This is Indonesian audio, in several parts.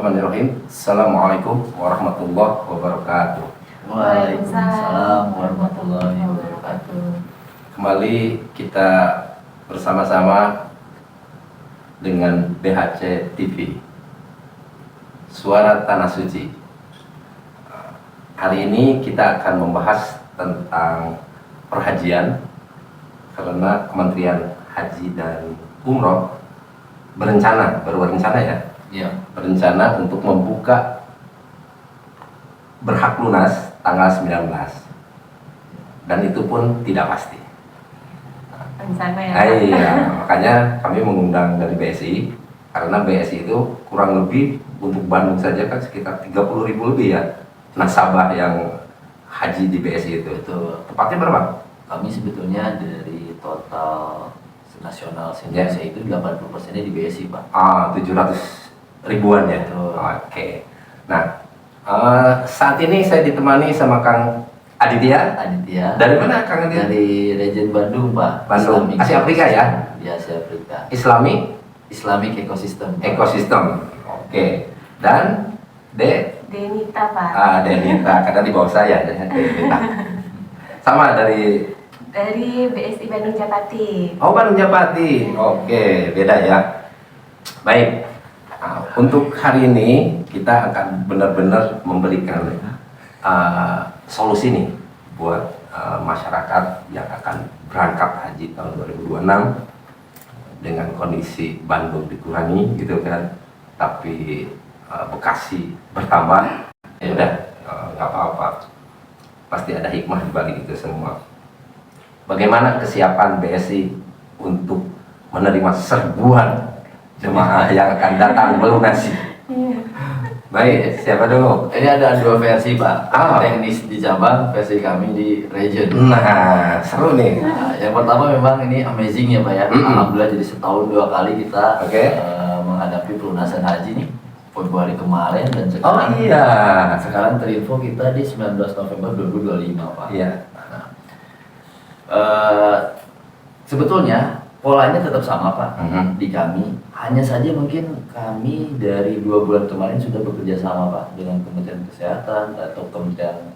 Bismillahirrahmanirrahim. Assalamualaikum warahmatullahi wabarakatuh. Waalaikumsalam warahmatullahi wabarakatuh. Kembali kita bersama-sama dengan BHC TV, Suara Tanah Suci. Hari ini kita akan membahas tentang perhajian, karena Kementerian Haji dan Umroh berencana untuk membuka berhak lunas tanggal 19, dan itu pun tidak pasti. Rencana ya. Iya, makanya kami mengundang dari BSI, karena BSI itu kurang lebih untuk Bandung saja kan sekitar 30.000 lebih ya nasabah yang haji di BSI itu. Betul. Tepatnya berapa? Kami sebetulnya dari total nasional Indonesia itu 80%-nya di BSI, Pak. 700 ribuan ya. Betul. Oke. Nah, saat ini saya ditemani sama Kang Aditya. Dari mana Kang Aditya? Dari Region Bandung, Pak. Bandung. Islamic Asia Afrika ya? Di Asia Afrika. Islamic Ecosystem. Ecosystem. Oke. Dan Denita, Pak. Denita, karena di bawah saya Denita. Sama dari BSI Bandung Japati. Oh, Bandung Japati. Oke, beda ya. Baik. Untuk hari ini kita akan benar-benar memberikan solusi nih buat masyarakat yang akan berangkat haji tahun 2026 dengan kondisi Bandung dikurangi gitu kan, tapi Bekasi bertambah. Ya udah, nggak apa-apa. Pasti ada hikmah di balik itu semua. Bagaimana kesiapan BSI untuk menerima serbuan jemaah yang akan datang melunasi? Baik, siapa dulu? Ini ada dua versi, Pak. Ah. Teknis di cabang, versi kami di region. Nah, seru nih. Nah, yang pertama memang ini amazing ya, Pak ya. Alhamdulillah, jadi setahun 2 kali kita menghadapi pelunasan haji nih. Februari kemarin dan sekarang. Oh iya. Sekarang terinfo kita di 19 November 2025, Pak. Iya. Sebetulnya polanya tetap sama, Pak. Di kami, hanya saja mungkin kami dari 2 bulan kemarin sudah bekerja sama, Pak, dengan Kementerian Kesehatan atau Kementerian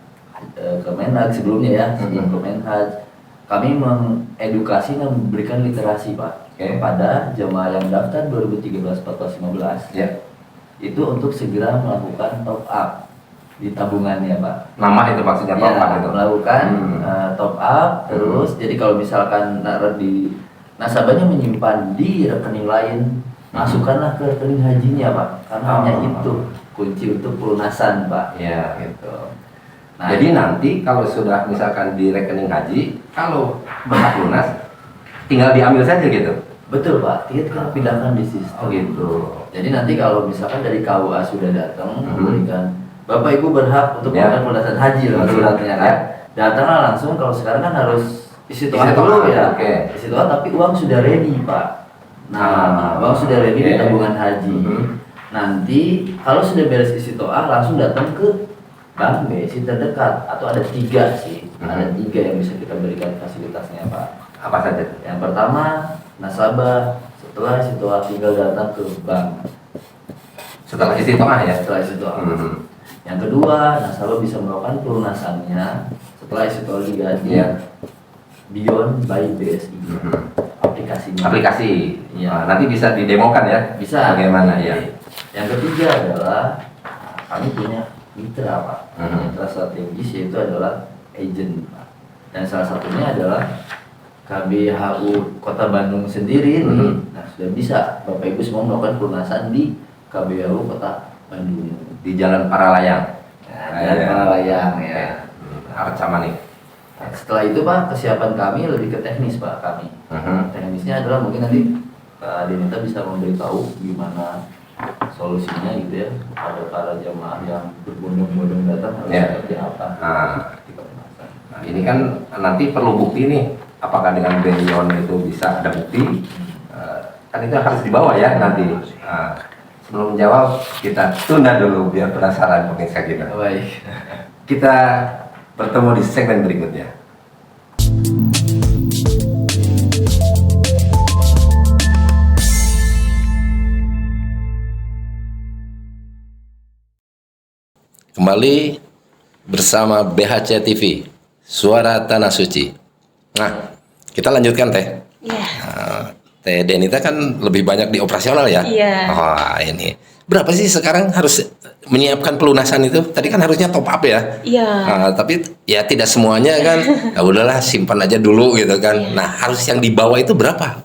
Kemenhaj sebelumnya ya, sebelum Kemenhaj. Kami mengedukasi dan memberikan literasi, Pak, kepada jemaah yang daftar 2013, 14, 15. Ya. Itu untuk segera melakukan top up di tabungannya, Pak. Nama itu maksudnya top up itu. Melakukan top up terus. Jadi kalau misalkan di nasabahnya menyimpan di rekening lain, masukkanlah ke rekening hajinya, Pak. Karena hanya itu kunci untuk pelunasan, Pak. Ya. Gitu. Nah, jadi nanti kalau sudah misalkan di rekening haji, kalau berhak lunas tinggal diambil saja gitu. betul, Pak. Kita pindahkan di sistem. Oh gitu. Jadi nanti kalau misalkan dari KUA sudah datang memberikan Bapak Ibu berhak untuk melakukan pelunasan haji loh suratnya kan. Datanglah langsung. Kalau sekarang kan harus isi toa dulu ya. Isi toa tapi uang sudah ready, Pak. Nah, uang sudah ready di tabungan haji. Nanti kalau sudah beres isi toa langsung datang ke bank BSI terdekat, atau ada 3 sih. Ada 3 yang bisa kita berikan fasilitasnya, Pak. Apa saja? Yang pertama, nasabah setelah isi toa tinggal datang ke bank. Setelah isi toa ya? Setelah isi toa. Yang kedua, nasabah bisa melakukan pelunasannya setelah isi toa diganti Beyond by BSI. Aplikasinya. Aplikasi. Iya. Nanti bisa didemokan ya? Bisa. Bagaimana ya? Yang ketiga adalah kami punya mitra, Pak. Mitra strategis yaitu adalah agent, Pak. Dan salah satunya adalah KBHU Kota Bandung sendiri. Nah, sudah bisa Bapak Ibu semua melakukan pelunasan di KBHU Kota Bandung Di Jalan Paralayang. Jalan Paralayang ya. Arca Manik. Setelah itu, Pak, kesiapan kami lebih ke teknis, Pak. Kami teknisnya adalah mungkin nanti Pak Denita bisa memberitahu gimana solusinya gitu ya pada para jemaah yang berbondong-bondong datang harus seperti apa. Nah, ini kan nanti perlu bukti nih, apakah dengan Beyond itu bisa ada bukti? Kan itu harus dibawa ya nanti. Sebelum menjawab, kita tunda dulu biar penasaran pemirsa kita. Baik. Kita bertemu di segmen berikutnya. kembali bersama BHC TV, Suara Tanah Suci. Nah, kita lanjutkan Teh. Iya. Teh Denita kan lebih banyak di operasional ya? Iya. Oh, ini. Berapa sih sekarang harus menyiapkan pelunasan itu? Tadi kan harusnya top up ya? Iya. Tapi ya tidak semuanya kan. Ya udahlah, simpan aja dulu gitu kan. Iya. Nah, harus yang dibawa itu berapa?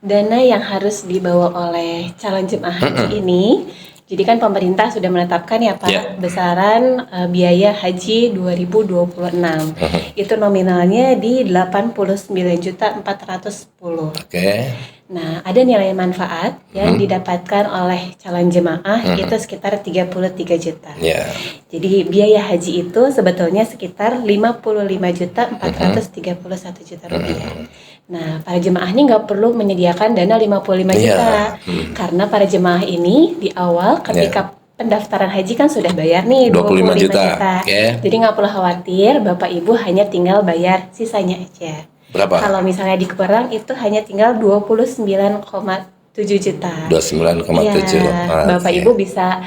Dana yang harus dibawa oleh calon jemaah haji ini, jadi kan pemerintah sudah menetapkan ya Pak, Ya. besaran biaya haji 2026. Itu nominalnya di 89.410. Oke. Nah, ada nilai manfaat yang didapatkan oleh calon jemaah itu sekitar 33 juta. Ya. Jadi biaya haji itu sebetulnya sekitar 55.431 juta rupiah. Nah, para jemaah ini nggak perlu menyediakan dana 55 Iya. juta. Karena para jemaah ini di awal ketika pendaftaran haji kan sudah bayar nih 25 25 juta. juta. Oke. Jadi nggak perlu khawatir, Bapak Ibu hanya tinggal bayar sisanya aja. Berapa? Kalau misalnya dikurang itu hanya tinggal 29,7 juta. 29,7. Iya, Bapak Ibu bisa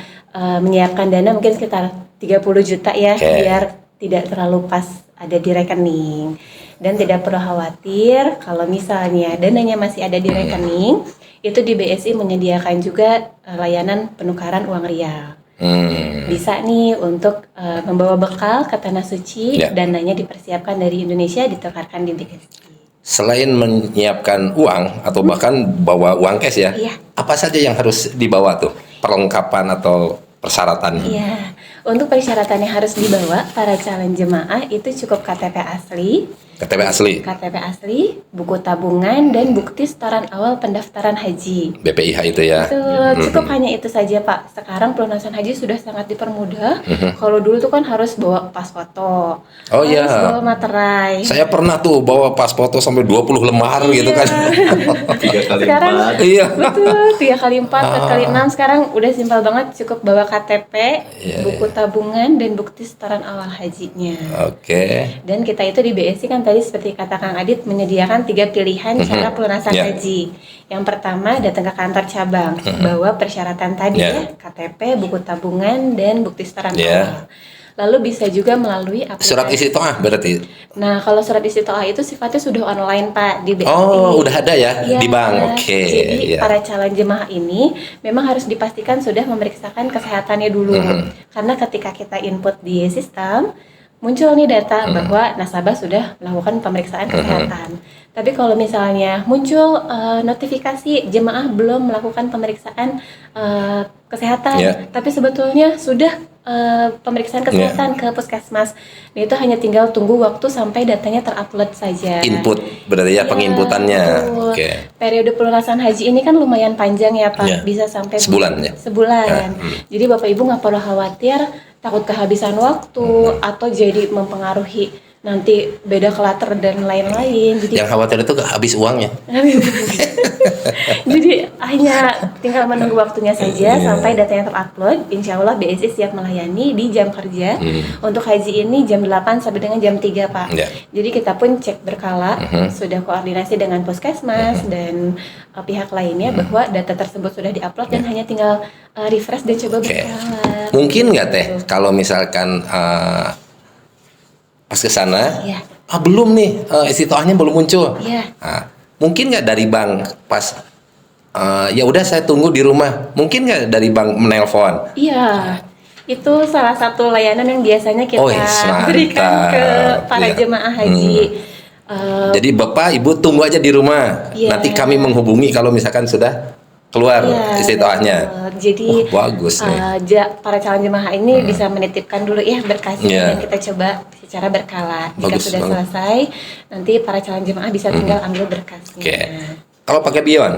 menyiapkan dana mungkin sekitar 30 juta ya, Oke. biar tidak terlalu pas ada di rekening. Dan tidak perlu khawatir kalau misalnya dananya masih ada di rekening, itu di BSI menyediakan juga layanan penukaran uang rial. Bisa nih untuk membawa bekal ke Tanah Suci, Ya. dananya dipersiapkan dari Indonesia ditukarkan di BSI. Selain menyiapkan uang atau bahkan bawa uang cash ya, Iya. apa saja yang harus dibawa tuh? Perlengkapan atau persyaratan? Iya, untuk persyaratan yang harus dibawa para calon jemaah itu cukup KTP asli, KTP asli, buku tabungan, dan bukti setoran awal pendaftaran haji. BPIH itu ya. Itu cukup hanya itu saja Pak. Sekarang pelunasan haji sudah sangat dipermudah. Kalau dulu tuh kan harus bawa pas foto, Oh, harus iya. bawa materai. Saya pernah tuh bawa pas foto sampai 20 lembar gitu kan. 3 kali Sekarang 4. Iya. betul 3 kali 4, 4 kali 6. Sekarang udah simpel banget, cukup bawa KTP, buku tabungan, dan bukti setoran awal hajinya. Oke. Dan kita itu di BSI kan tadi seperti kata Kang Adit menyediakan 3 pilihan cara pelunasan Ya. haji. Yang pertama datang ke kantor cabang, bawa persyaratan tadi Ya. ya, KTP, buku tabungan, dan bukti setoran Ya. awal. Lalu bisa juga melalui aplikasi. Surat isi toah berarti. Nah, kalau surat isi toah itu sifatnya sudah online Pak di BSI. Oh, udah ada ya Iya, di bank. Oke. Jadi Iya. para calon jemaah ini memang harus dipastikan sudah memeriksakan kesehatannya dulu. Karena ketika kita input di sistem, muncul nih data bahwa nasabah sudah melakukan pemeriksaan kesehatan. Tapi kalau misalnya muncul notifikasi jemaah belum melakukan pemeriksaan kesehatan, Ya. tapi sebetulnya sudah pemeriksaan kesehatan ke puskesmas, nah itu hanya tinggal tunggu waktu sampai datanya terupload saja. Input berarti ya, Iya, penginputannya. betul. Oke. Periode pelunasan haji ini kan lumayan panjang ya Pak, Iya. bisa sampai Sebulan, ya? Sebulan. Jadi Bapak Ibu nggak perlu khawatir takut kehabisan waktu atau jadi mempengaruhi nanti beda klater dan lain-lain. Jadi Yang khawatir itu habis uangnya. jadi hanya tinggal menunggu waktunya saja Iya. sampai datanya terupload. Insya Allah BSI siap melayani di jam kerja. Untuk haji ini jam 8 sampai dengan jam 3 Pak. Iya. Jadi kita pun cek berkala, sudah koordinasi dengan puskesmas dan pihak lainnya bahwa data tersebut sudah diupload dan hanya tinggal refresh dan coba Oke. berkala. Mungkin nggak Teh kalau misalkan pas ke sana, Iya. belum nih isi toahnya belum muncul. Iya. Nah, mungkin nggak dari bank pas ya udah saya tunggu di rumah. Mungkin nggak dari bank menelpon. Iya, itu salah satu layanan yang biasanya kita Oh, mantap. berikan ke para Iya. jemaah haji. Jadi Bapak Ibu tunggu aja di rumah. Iya. Nanti kami menghubungi kalau misalkan sudah keluar Iya, isi toahnya. betul. Jadi Bagus nih. para calon jemaah ini bisa menitipkan dulu ya berkasnya Iya. dan kita coba secara berkala. Jika Bagus sudah banget. selesai, nanti para calon jemaah bisa tinggal ambil berkasnya. Oke. Kalau pakai Bion,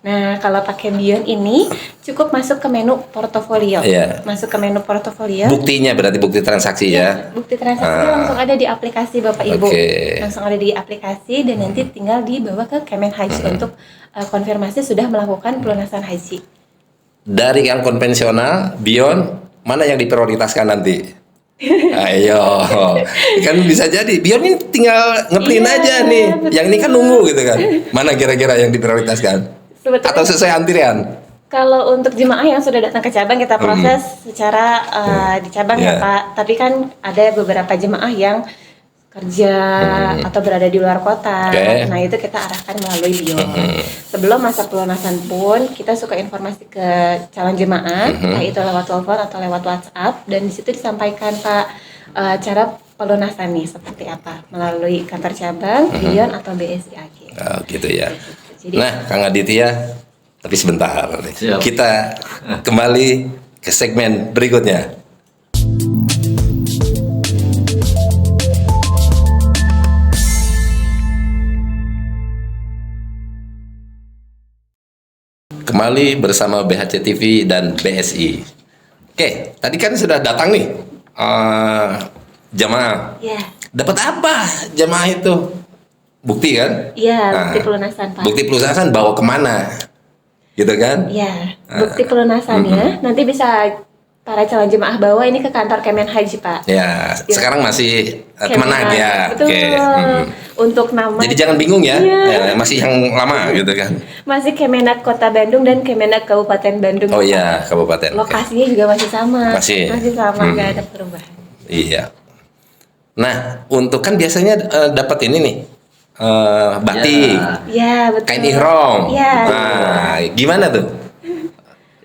Nah, kalau pakai Bion ini cukup masuk ke menu portofolio. Iya. Masuk ke menu portofolio. buktinya berarti bukti transaksi ya. Bukti transaksi langsung ada di aplikasi Bapak Ibu. Oke. Langsung ada di aplikasi dan nanti tinggal dibawa ke Kemen Haji untuk konfirmasi sudah melakukan pelunasan haji. Dari yang konvensional, Bion, mana yang diprioritaskan nanti? Ayo, kan bisa jadi Bion ini tinggal ngeprint Iya, aja nih. betul. Yang ini kan nunggu gitu kan. Mana kira-kira yang diprioritaskan? Sebetulnya Atau sesuai antrian? Kalau untuk jemaah yang sudah datang ke cabang kita proses secara di cabang ya Pak. Tapi kan ada beberapa jemaah yang kerja atau berada di luar kota. Nah itu kita arahkan melalui Bion. Sebelum masa pelunasan pun kita suka informasi ke calon jemaah, entah itu lewat telepon atau lewat WhatsApp, dan di situ disampaikan Pak cara pelunasan nih seperti apa melalui kantor cabang, Bion atau BSI AG. Oh, gitu ya. Jadi, Nah, Kang Aditya, tapi sebentar. Siap. Kita kembali ke segmen berikutnya. Kembali bersama BHC TV dan BSI. Oke, tadi kan sudah datang nih jamaah. ya, Dapat apa jamaah itu? Bukti kan? iya bukti pelunasan Pak. Bukti pelunasan bawa kemana? Gitu kan? Ya, bukti pelunasannya nanti bisa para calon jemaah bawa ini ke kantor Kemenhaj Pak. Ya, sekarang masih Kemenag ya. Betul. Oke. Untuk nama Jadi jangan bingung ya. Iya. Ya, masih yang lama gitu kan. masih Kemenag Kota Bandung dan Kemenag Kabupaten Bandung. Oh Pak. iya, kabupaten. Oke. Lokasinya juga masih sama. Masih. sama, nggak ada perubahan. Iya. Nah, untuk kan biasanya dapat ini nih. Batik, Ya, betul. kain ihram. Iya. Nah, gimana tuh?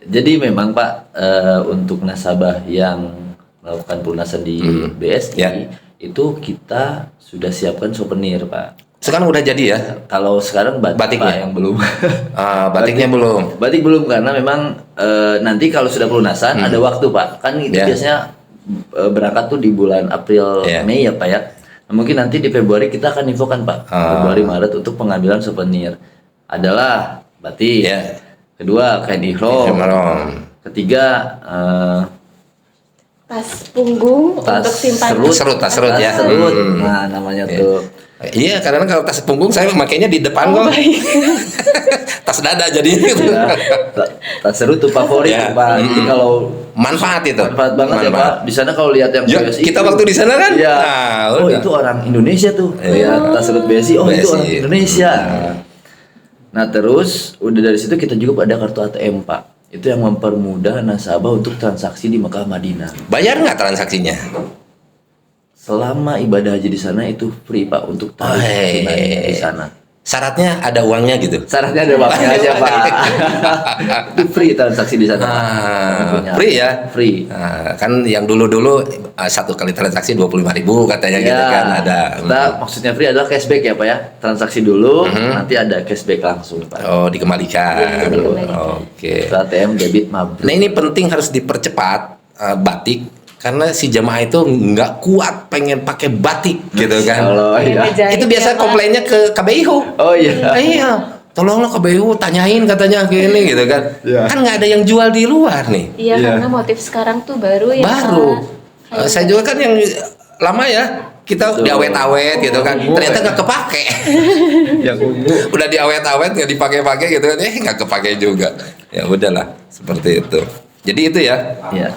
Jadi memang Pak untuk nasabah yang melakukan pelunasan di BSI Ya. itu kita sudah siapkan souvenir Pak. Sekarang udah jadi ya? Kalau sekarang batik Batiknya? Pak yang belum. Batiknya belum. Batik belum karena memang nanti kalau sudah pelunasan ada waktu Pak. Kan itu Ya. biasanya berangkat tuh di bulan April Ya. Mei ya Pak ya. Nah, mungkin nanti di Februari kita akan infokan Pak. Februari Maret untuk pengambilan souvenir adalah batik. Ya. Kedua kain ihram. Ihram. Ketiga Tas punggung tas untuk simpan Serut, tas serut ya. serut. Nah, namanya tuh. Iya, karena kalau tas punggung saya makainya di depan kok. Tas dada jadinya gitu. Ya, tas serut tuh favorit Ya. Pak. Jadi kalau Manfaat itu. manfaat banget ya Pak. Di sana kalau lihat yang Ya, BSI kita itu- waktu di sana kan? Iya. Nah, Oh, udah. itu orang Indonesia tuh. Lihat tas serut BSI, oh itu BSI. orang Indonesia. Nah, terus udah dari situ kita juga ada kartu ATM Pak. Itu yang mempermudah nasabah untuk transaksi di Mekah Madinah. Bayar nggak transaksinya? Selama ibadah haji di sana itu free Pak untuk tarik tunai di sana. Syaratnya ada uangnya gitu. Syaratnya ada banknya aja Pak. Itu free transaksi di sana. Pak. Tentunya. Free ya? Free. Nah, kan yang dulu-dulu satu kali transaksi 25.000 katanya gitu kan ada. Kita maksudnya free adalah cashback ya Pak ya. Transaksi dulu, nanti ada cashback langsung Pak. Oh, dikembalikan. Iya, dikembalikan. Oke. Itu ATM debit mabrur. Nah, ini penting harus dipercepat batik karena si jamaah itu nggak kuat pengen pakai batik gitu kan. Kalau Iya, ya. ngejahit Itu biasa ya, Pak. komplainnya ke KBIU. Oh iya. Iya, tolonglah KBIU tanyain katanya gini gitu kan. Iya. Kan nggak ada yang jual di luar nih. Iya, Iya. karena motif sekarang tuh baru ya. Baru. Pak. Saya juga kan yang lama ya. Kita Betul. diawet-awet gitu kan. Ternyata nggak kepake. Yang ungu. Udah diawet-awet nggak dipakai-pakai gitu kan. Nggak kepake juga. Ya udahlah, seperti itu. Jadi itu ya. Iya.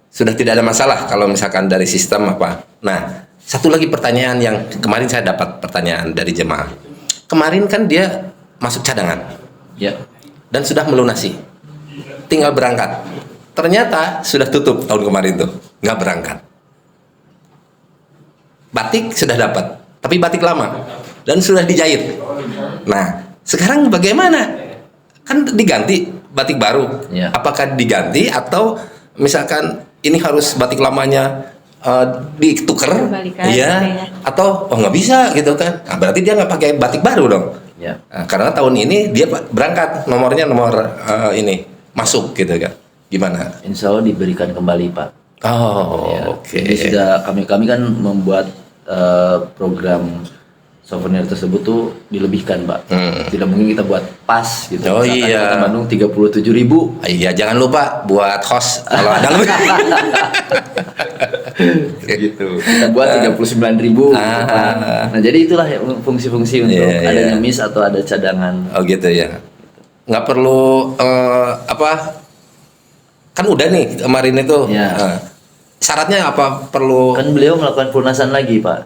Sudah tidak ada masalah kalau misalkan dari sistem apa. Nah, satu lagi pertanyaan yang kemarin saya dapat pertanyaan dari jemaah. Kemarin kan dia masuk cadangan Ya. dan sudah melunasi, tinggal berangkat. Ternyata sudah tutup tahun kemarin tuh, nggak berangkat. Batik sudah dapat, tapi batik lama dan sudah dijahit. Nah, sekarang bagaimana? Kan diganti batik baru. Ya. Apakah diganti atau misalkan ini harus batik lamanya ditukar? Kembalikan, Iya. gitu ya. Atau nggak bisa gitu kan? Nah, berarti dia nggak pakai batik baru dong. Ya. Nah, karena tahun ini dia berangkat nomornya nomor ini masuk gitu kan. Gimana? Insya Allah diberikan kembali Pak. Oh, Ya. oke. Jadi sudah kami kan membuat program souvenir tersebut tuh dilebihkan Pak. Tidak mungkin kita buat pas gitu. Oh, Misalkan iya. Kota Bandung 37.000. Iya, jangan lupa buat host kalau ada lebih. Gitu. Kita buat 39.000. Nah, jadi itulah ya fungsi-fungsi untuk Iya, adanya iya. miss atau ada cadangan. Oh gitu ya. Nggak perlu apa? Kan udah nih kemarin itu. Ya. Syaratnya apa perlu? Kan beliau melakukan pelunasan lagi, Pak.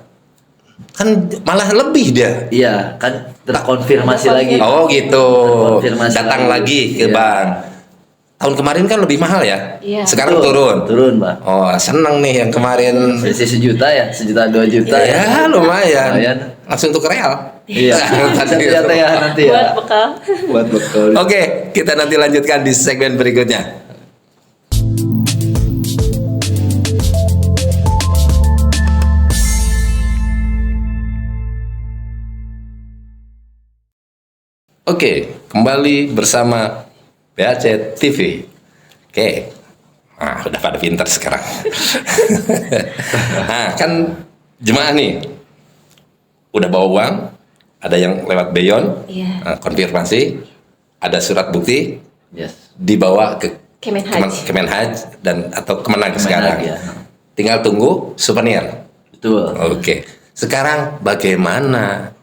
Kan malah lebih dia. Iya, kan terkonfirmasi Ada lagi. Oh gitu. Terkonfirmasi Datang lagi ke Iya. bank. Tahun kemarin kan lebih mahal ya. Iya. Sekarang Betul, turun. Turun, Pak. Oh, seneng nih yang kemarin. Selisih 1 juta ya, 1 juta 2 juta Ya, lumayan. Lumayan. Langsung untuk real. Iya. Tadi Lihat ya nanti Buat ya. bekal. Buat bekal. Oke, kita nanti lanjutkan di segmen berikutnya. Oke, kembali bersama BAC TV. Oke, nah udah pada pintar sekarang. Nah, kan jemaah nih udah bawa uang, ada yang lewat beyon, Iya. konfirmasi, ada surat bukti, Yes. dibawa ke Kemenhaj. Kemenhaj dan atau Kemenag Kemenag, sekarang. ya. Tinggal tunggu souvenir. Betul. Oke. Sekarang bagaimana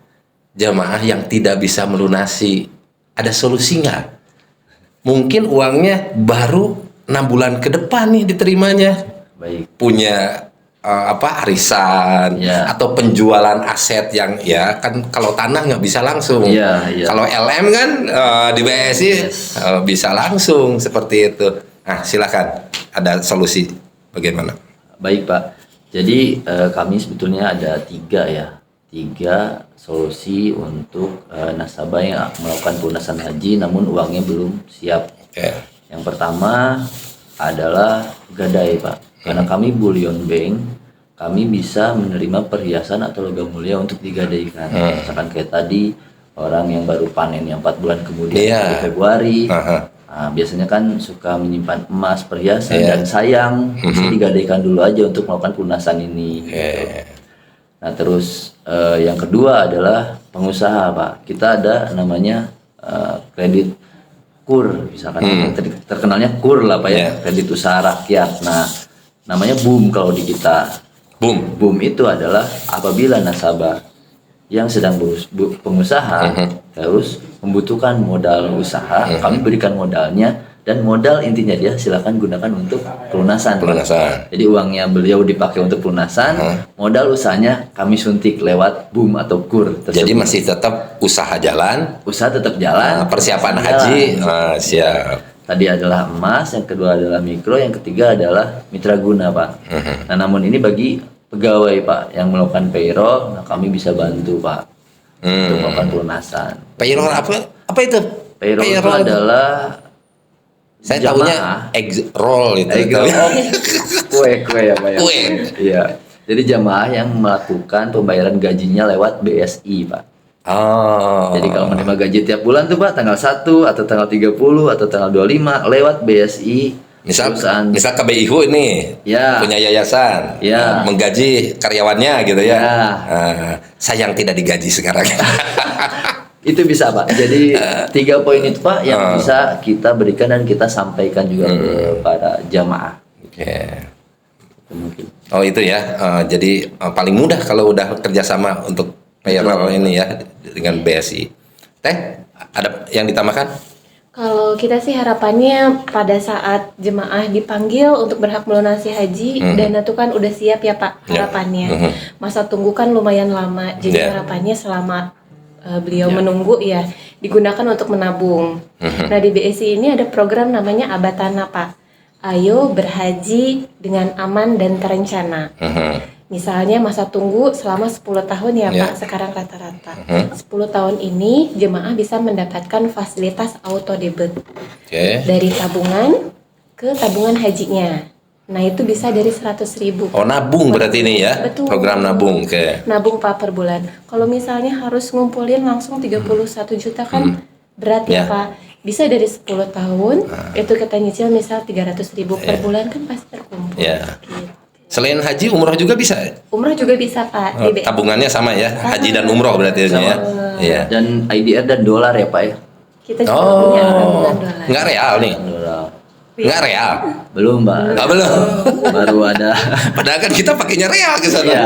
jamaah yang tidak bisa melunasi? Ada solusi nggak? Mungkin uangnya baru 6 bulan ke depan nih diterimanya. Baik. Punya arisan Ya. atau penjualan aset yang ya kan kalau tanah nggak bisa langsung. Iya, iya. Kalau LM kan di BSI Yes. bisa langsung seperti itu. Nah, silakan. Ada solusi bagaimana? Baik, Pak. Jadi kami sebetulnya ada 3 solusi untuk nasabah yang melakukan pelunasan haji namun uangnya belum siap. Oke. Yang pertama adalah gadai, Pak. Karena kami bullion bank, kami bisa menerima perhiasan atau logam mulia untuk digadaikan. Misalkan kayak tadi orang yang baru panen yang 4 bulan kemudian Iya. di Februari. Aha. Nah, biasanya kan suka menyimpan emas, perhiasan Iya. dan sayang, bisa digadaikan dulu aja untuk melakukan pelunasan ini. Oke. gitu. Nah, terus yang kedua adalah pengusaha, Pak. Kita ada namanya kredit KUR, misalkan terkenalnya KUR lah, Pak ya, Iya. kredit usaha rakyat. Nah, namanya BUM kalau di kita. Boom. BUM itu adalah apabila nasabah yang sedang pengusaha terus membutuhkan modal usaha, kami berikan modalnya dan modal intinya dia silakan gunakan untuk pelunasan. Pelunasan. Jadi uangnya beliau dipakai untuk pelunasan, modal usahanya kami suntik lewat BUM atau KUR tersebut. Jadi masih tetap usaha jalan, usaha tetap jalan. persiapan usaha haji jalan. siap. Tadi adalah emas, yang kedua adalah mikro, yang ketiga adalah mitra guna, Pak. Nah, namun ini bagi pegawai, Pak, yang melakukan payroll, nah kami bisa bantu, Pak, untuk melakukan pelunasan. Payroll apa itu? Payroll itu adalah saya jamaah. tahunya egg roll itu. Kue ya, Pak ya. Kue. Iya. Jadi jamaah yang melakukan pembayaran gajinya lewat BSI, Pak. Oh. Jadi kalau menerima gaji tiap bulan tuh, Pak, tanggal 1 atau tanggal 30 atau tanggal 25 lewat BSI misal perusahaan. KBIHU ini Ya. punya yayasan Ya. menggaji karyawannya gitu ya. Ya. Sayang tidak digaji sekarang. Itu bisa, Pak. Jadi 3 poin itu, Pak, yang bisa kita berikan dan kita sampaikan juga kepada jamaah. Oke. Itu mungkin. Oh itu ya. Jadi paling mudah kalau udah kerjasama untuk payroll ini ya dengan BSI. Teh, ada yang ditambahkan? Kalau kita sih harapannya pada saat jemaah dipanggil untuk berhak melunasi haji, dana itu kan udah siap ya Pak, Ya. harapannya. Masa tunggu kan lumayan lama, jadi Ya. harapannya selama beliau menunggu ya digunakan untuk menabung. Nah di BSI ini ada program namanya Abatana, Pak. Ayo berhaji dengan aman dan terencana. Misalnya masa tunggu selama 10 tahun ya Ya. Pak, sekarang rata-rata. 10 tahun ini jemaah bisa mendapatkan fasilitas auto debit Oke. dari tabungan ke tabungan hajinya. Nah itu bisa dari 100.000. Oh nabung berarti ini ya. Betul. Program nabung. Oke. Nabung Pak per bulan. Kalau misalnya harus ngumpulin langsung 31 juta kan berat ya Ya. Pak. Bisa dari 10 tahun, itu kita nyicil misal 300.000 per bulan kan pasti terkumpul. Ya. Gitu. Selain haji, umroh juga bisa. Umroh juga bisa Pak. Oh, di BSI. tabungannya sama ya, haji dan umroh berarti ini ya. Iya. Dan IDR dan dolar ya, Pak ya. Kita juga punya tabungan dolar. Nggak real nih, Dolar. nggak real. Belum, Mbak. Nggak belum. Baru ada. Padahal kan kita pakainya real ke sana. Ya.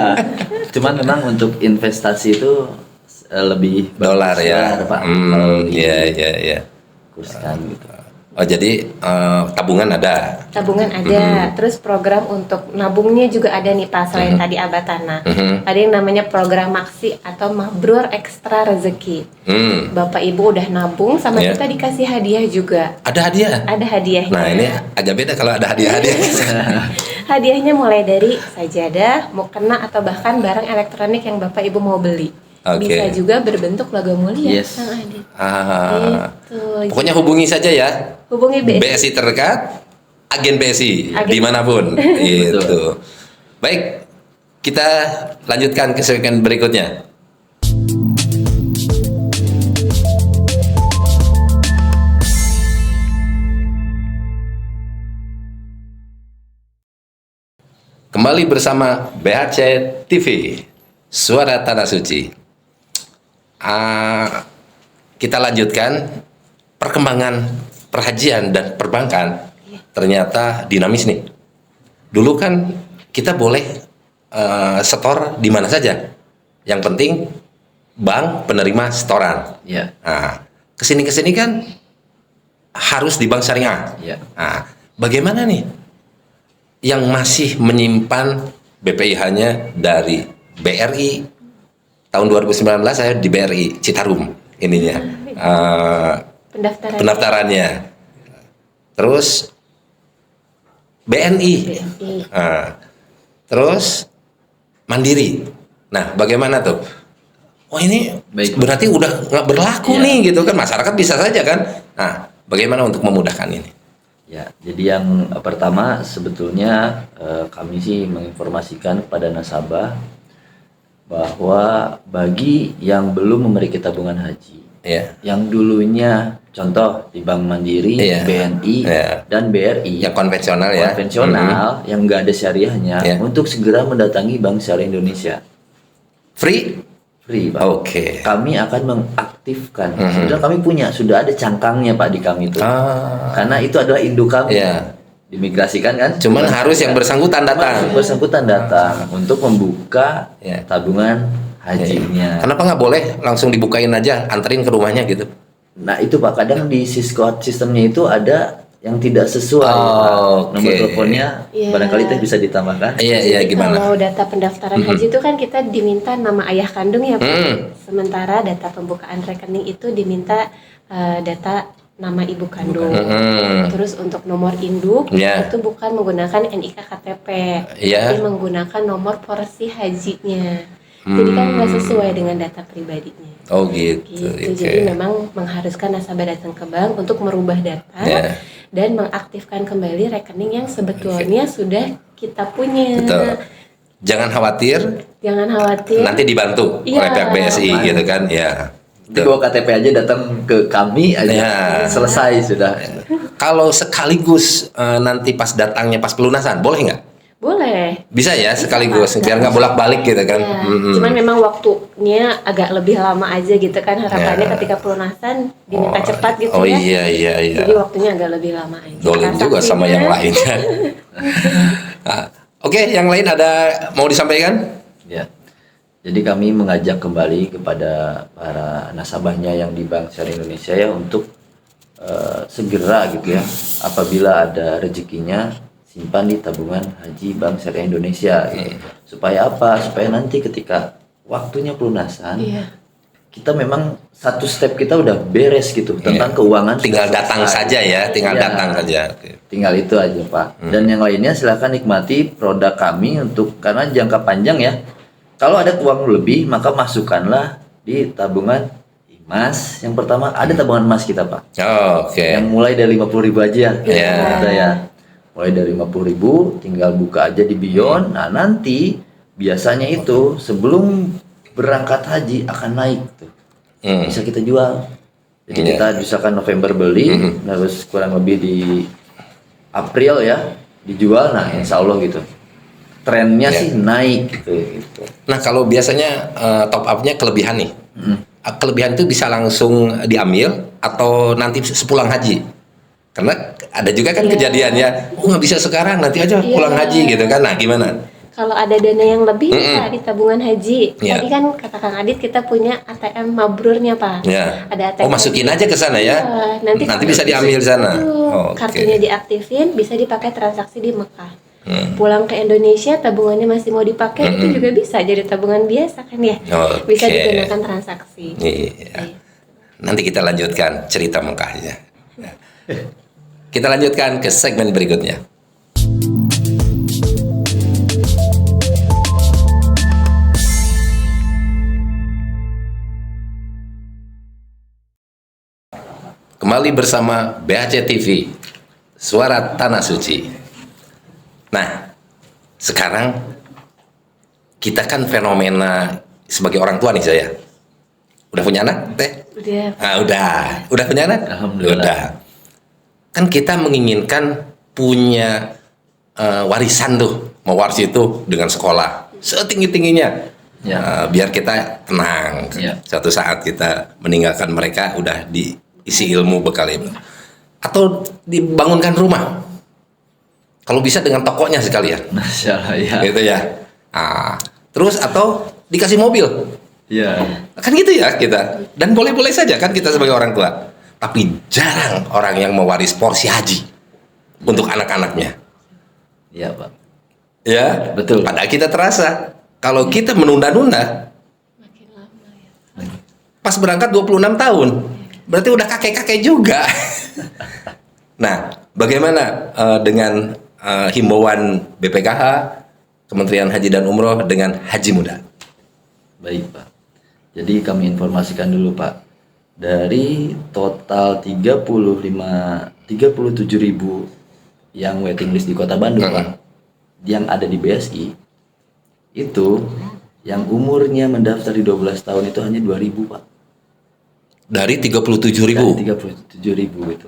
Cuman memang untuk investasi itu lebih Dolar ya. Pak. Kalau Iya iya iya. dikurskan gitu. Oh, jadi tabungan ada. Tabungan ada, terus program untuk nabungnya juga ada nih Pak, selain tadi Abatana. Ada yang namanya program Maksi atau Mabrur Ekstra Rezeki. Bapak Ibu udah nabung sama Yeah. kita dikasih hadiah juga. Ada hadiah. Ada hadiahnya. Nah, ini agak beda kalau ada hadiah-hadiah. Hadiahnya mulai dari sajadah, mukena atau bahkan barang elektronik yang Bapak Ibu mau beli. Oke. Bisa juga berbentuk logo mulia Yes. yang ada. Gitu. Pokoknya hubungi saja ya. Hubungi BSI. BSI terdekat, agen BSI Agen. dimanapun. Gitu. Baik, kita lanjutkan ke segmen berikutnya. Kembali bersama BHC TV, Suara Tanah Suci. Kita lanjutkan perkembangan perhajian dan perbankan. Ternyata dinamis nih. Dulu kan kita boleh setor di mana saja. Yang penting bank penerima setoran. Iya. Nah, kesini kan harus di bank syariah. Iya. Nah, bagaimana nih yang masih menyimpan BPIH-nya dari BRI? Tahun 2019 saya di BRI Citarum ininya pendaftarannya. Terus BNI. Terus Mandiri. Nah, bagaimana tuh? Oh, ini Baik. berarti udah nggak berlaku Iya. nih gitu kan, masyarakat bisa saja kan. Nah, bagaimana untuk memudahkan ini? Ya, jadi yang pertama sebetulnya kami sih menginformasikan kepada nasabah bahwa bagi yang belum memiliki tabungan haji, Ya, yang dulunya contoh di Bank Mandiri, Iya. BNI, Iya. dan BRI, yang konvensional ya. konvensional yang nggak ada syariahnya, Iya. untuk segera mendatangi Bank Syariah Indonesia. Free? Free, Pak. Oke. Kami akan mengaktifkan. Sudah kami punya, sudah ada cangkangnya Pak di kami itu. Karena itu adalah induk kami. Iya. Dimigrasikan kan? Cuman harus yang bersangkutan datang. Yang bersangkutan datang untuk membuka Iya. tabungan hajinya. Kenapa nggak boleh langsung dibukain aja, anterin ke rumahnya gitu? Nah itu Pak, kadang di Sisco sistemnya itu ada yang tidak sesuai. Pak. Oke. Nomor teleponnya Iya. barangkali teh bisa ditambahkan. Iya, Jadi gimana? kalau data pendaftaran haji itu kan kita diminta nama ayah kandung ya Pak. Sementara data pembukaan rekening itu diminta data nama ibu kandung. Terus untuk nomor induk Iya. itu bukan menggunakan NIK KTP, Iya. tapi menggunakan nomor porsi hajinya. Jadi kan nggak sesuai dengan data pribadinya. Oh gitu. Gitu. Oke. Jadi memang mengharuskan nasabah datang ke bank untuk merubah data Ya. dan mengaktifkan kembali rekening yang sebetulnya sudah kita punya. Betul. Jangan khawatir, Jangan khawatir. nanti dibantu Iya. oleh pihak BSI gitu kan? Ya. Nanti bawa KTP aja datang ke kami aja. Ya. Selesai sudah. Kalau sekaligus nanti pas datangnya pas pelunasan, boleh nggak? Boleh. Bisa ya Bisa, sekaligus, Pak. biar nggak bolak-balik gitu kan? Ya, cuman memang waktunya agak lebih lama aja gitu kan, harapannya Ya. ketika pelunasan diminta cepat gitu Oh ya. iya. Jadi waktunya agak lebih lama aja. Dolim juga sama yang lainnya. Nah, Oke, yang lain ada mau disampaikan? Ya. Jadi kami mengajak kembali kepada para nasabahnya yang di Bank Syariah Indonesia ya untuk segera gitu ya, apabila ada rezekinya simpan di tabungan haji Bank Syariah Indonesia gitu. Supaya apa? Supaya nanti ketika waktunya pelunasan Iya. kita memang satu step kita udah beres gitu tentang keuangan. Tinggal sudah datang selesai. saja ya, tinggal Iya. datang saja. Oke. Tinggal itu aja Pak. Dan yang lainnya silahkan nikmati produk kami untuk karena jangka panjang ya. Kalau ada uang lebih maka masukkanlah di tabungan emas. Yang pertama ada tabungan emas kita Pak. Oke. Yang mulai dari 50.000 aja. Iya. Ada ya. Mulai dari 50.000 tinggal buka aja di Beyond. Nah nanti biasanya itu sebelum berangkat haji akan naik tuh. Bisa kita jual. Jadi Iya. kita misalkan November beli, terus kurang lebih di April ya dijual. Nah insya Allah gitu. Trennya Iya. sih naik gitu. Nah kalau biasanya top up-nya kelebihan nih, kelebihan itu bisa langsung diambil atau nanti sepulang haji? Karena ada juga kan Iya. kejadiannya, oh nggak bisa sekarang, nanti aja Iya. pulang haji gitu kan? Nah gimana? Kalau ada dana yang lebih bisa di tabungan haji. Iya. Tadi kan kata Kang Adit kita punya ATM mabrurnya Pak. Ya. Ada ATM. Oh, masukin aja ke sana ya. Iya, Nanti kalau bisa diambil di sana. Betul. Oke. Kartunya diaktifin, bisa dipakai transaksi di Mekah. Hmm. Pulang ke Indonesia, tabungannya masih mau dipakai, itu juga bisa jadi tabungan biasa kan ya. Oke. Bisa digunakan transaksi. Iya. Nanti kita lanjutkan cerita Mekahnya. Kita lanjutkan ke segmen berikutnya. Kembali bersama BHC TV, Suara Tanah Suci. Nah, sekarang kita kan fenomena sebagai orang tua nih saya. Udah punya anak, Teh? Udah. Ah, udah. Udah punya anak? Alhamdulillah. Udah. Kan kita menginginkan punya warisan tuh, mewaris itu dengan sekolah setinggi-tingginya. Ya. Biar kita tenang. Ya. Suatu saat kita meninggalkan mereka udah diisi ilmu bekal itu. Atau dibangunkan rumah. Kalau bisa dengan tokonya sekalian. Masya Allah ya. Gitu ya. Terus atau dikasih mobil. Iya. Kan gitu ya kita. Dan boleh-boleh saja kan kita sebagai orang tua. Tapi jarang orang yang mewaris porsi haji untuk anak-anaknya. Iya Pak. Ya, Betul. Padahal kita terasa kalau kita menunda-nunda, Makin lama ya. pas berangkat 26 tahun, berarti udah kakek-kakek juga. Nah, bagaimana dengan himbauan BPKH, Kementerian Haji dan Umroh dengan Haji Muda? Baik Pak. Jadi kami informasikan dulu Pak. Dari total 37.000 yang waiting list di Kota Bandung Pak, yang ada di BSI itu yang umurnya mendaftar di 12 tahun itu hanya 2.000 Pak. Dari 37.000, Dari 37.000 itu.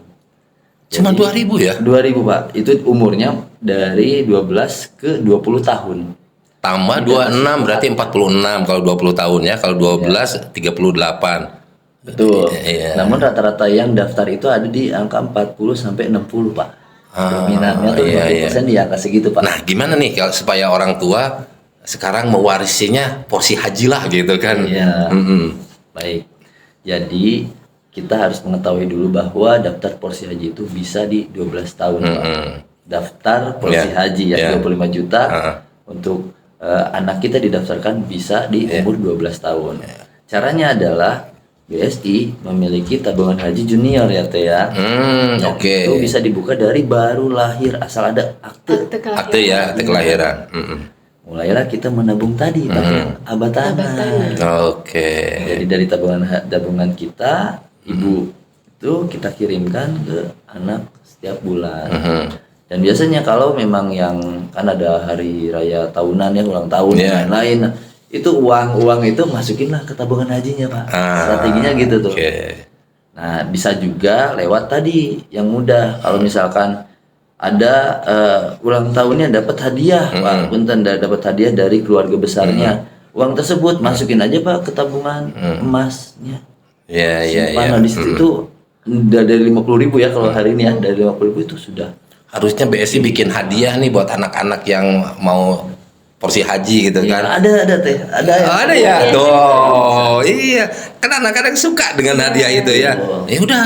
cuma Jadi, 2.000 ya? 2.000 Pak. Itu umurnya dari 12 ke 20 tahun. Tambah 26 berarti 46 kalau 20 tahun ya. Kalau 12 38. Betul. Iya. Namun rata-rata yang daftar itu ada di angka 40 sampai 60 Pak. Dominannya tuh iya, 20% di angka segitu Pak. Nah, gimana nih kalau supaya orang tua sekarang mewarisinya porsi haji lah gitu kan? Iya. Mm-mm. Baik. Jadi kita harus mengetahui dulu bahwa daftar porsi haji itu bisa di 12 tahun Pak. Daftar porsi Iya. haji ya Iya. 25 juta Heeh. untuk anak kita didaftarkan bisa di umur 12 tahun. Caranya adalah BSI memiliki tabungan haji junior ya Teh ya. Yang Oke. itu bisa dibuka dari baru lahir asal ada akte. Akte kelahiran. Akte ya, akte kelahiran. Mulailah kita menabung tadi pakai abatana. Oke. Jadi dari tabungan kita, ibu itu kita kirimkan ke anak setiap bulan. Dan biasanya kalau memang yang kan ada hari raya tahunan ya, ulang tahun dan lain-lain, itu uang itu masukinlah ke tabungan hajinya Pak. Strateginya gitu tuh. Oke. Nah bisa juga lewat tadi yang mudah. Kalau misalkan ada ulang tahunnya dapat hadiah, Pak, punten dapat hadiah dari keluarga besarnya. Uang tersebut masukin aja Pak ke tabungan emasnya. Ya, ya, ya. Simpanan di situ itu udah dari 50.000 ya kalau hari ini ya, dari 50.000 itu sudah. Harusnya BSI bikin hadiah nih buat anak-anak yang mau porsi haji gitu Ya, kan. ada Teh, ada. Oh, ada ya? Tuh, iya. Kan anak-anak suka dengan hadiah itu ya. Ya udah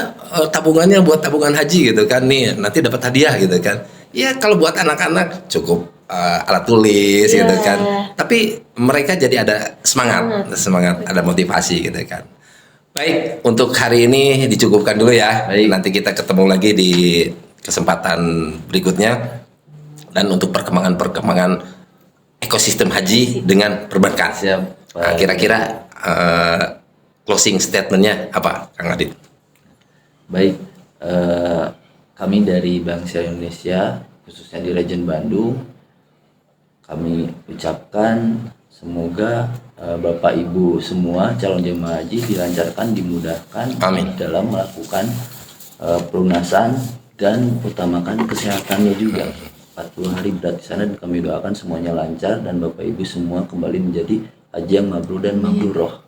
tabungannya buat tabungan haji gitu kan nih, nanti dapat hadiah gitu kan. Ya kalau buat anak-anak cukup alat tulis gitu kan. Tapi mereka jadi ada semangat, ada motivasi gitu kan. Baik, untuk hari ini dicukupkan dulu ya. Baik. Nanti kita ketemu lagi di kesempatan berikutnya. Dan untuk perkembangan ekosistem haji dengan perbankan. Siap. Nah, kira-kira closing statementnya apa, Kang Adit? Baik, kami dari Bank Syariah Indonesia, khususnya di Region Bandung, kami ucapkan semoga Bapak Ibu semua calon jemaah haji dilancarkan, dimudahkan Amin. dalam melakukan pelunasan dan utamakan kesehatannya juga. 40 hari berat di sana dan kami doakan semuanya lancar dan Bapak Ibu semua kembali menjadi haji yang mabrur dan mabruroh.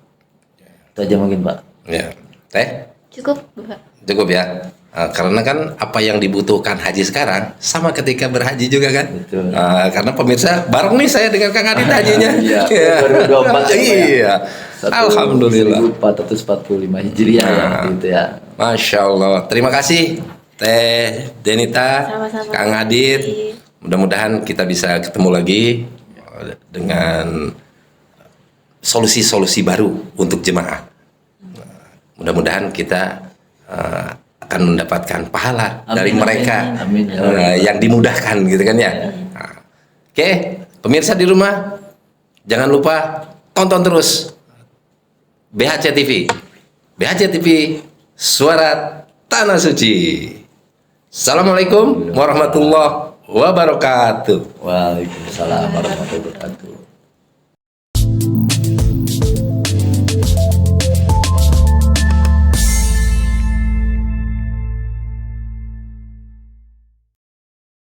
Itu aja mungkin Pak. Ya, Teh, Cukup, Bapak. cukup ya. Karena kan apa yang dibutuhkan haji sekarang sama ketika berhaji juga kan. Betul. Karena pemirsa bareng nih saya dengan Kang Adit hajinya. Iya, 2024 ya, Pak, ya. Iya. Alhamdulillah. 1445 Hijriah ya, gitu ya. Masya Allah. Terima kasih Teh Denita, Sama-sama. Kang Adit. Mudah-mudahan kita bisa ketemu lagi dengan solusi-solusi baru untuk jemaah. Mudah-mudahan kita akan mendapatkan pahala Amin, dari mereka amin. yang dimudahkan gitu kan ya. Nah, Oke, pemirsa di rumah jangan lupa tonton terus BHC TV. BHC TV, suara Tanah Suci. Assalamualaikum warahmatullahi wabarakatuh. Waalaikumsalam warahmatullahi wabarakatuh.